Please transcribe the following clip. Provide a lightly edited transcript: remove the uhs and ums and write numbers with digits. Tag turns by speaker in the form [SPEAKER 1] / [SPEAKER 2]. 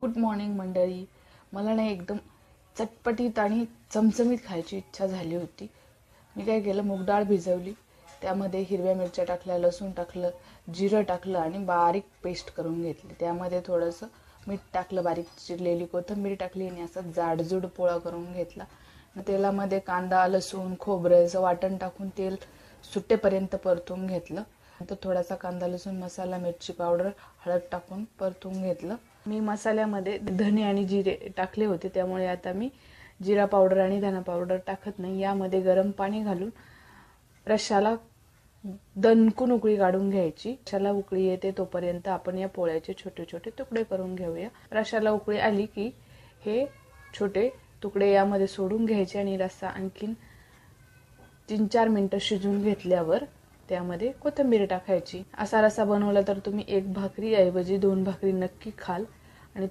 [SPEAKER 1] Good morning मंडळी. मला ना एकदम चटपटीत आणि चमचमीत खायची इच्छा झाली होती. मी काय केलं, मूग डाळ भिजवली, त्यामध्ये हिरव्या मिरच्या टाकल्या, लसूण टाकलं, जिरं टाकलं आणि बारीक पेस्ट करून घेतली. त्यामध्ये थोडंसं मीठ टाकलं, बारीक चिरलेली कोथिंबीर टाकली आणि असं जाडजूड पोळा करून घेतला. तेलामध्ये कांदा, लसूण, खोबऱ्याचं वाटण टाकून तेल सुटेपर्यंत परतून घेतलं. नंतर थोडासा कांदा, लसूण मसाला, मिरची पावडर, हळद टाकून परतून घेतलं. मी मसाल्यामध्ये धने आणि जिरे टाकले होते, त्यामुळे आता मी जिरा पावडर आणि धना पावडर टाकत नाही. यामध्ये गरम पाणी घालून रश्शाला दणकून उकळी काढून घ्यायची. रश्शाला उकळी येते तोपर्यंत आपण या पोळ्याचे छोटे छोटे तुकडे करून घेऊया. रश्शाला उकळी आली की हे छोटे तुकडे यामध्ये सोडून घ्यायचे आणि रस्सा आणखीन 3-4 मिनिटं शिजून घेतल्यावर त्यामध्ये कोथिंबीर टाकायची. असा रस्सा बनवला तर तुम्ही 1 भाकरी ऐवजी 2 भाकरी नक्की खाल आणि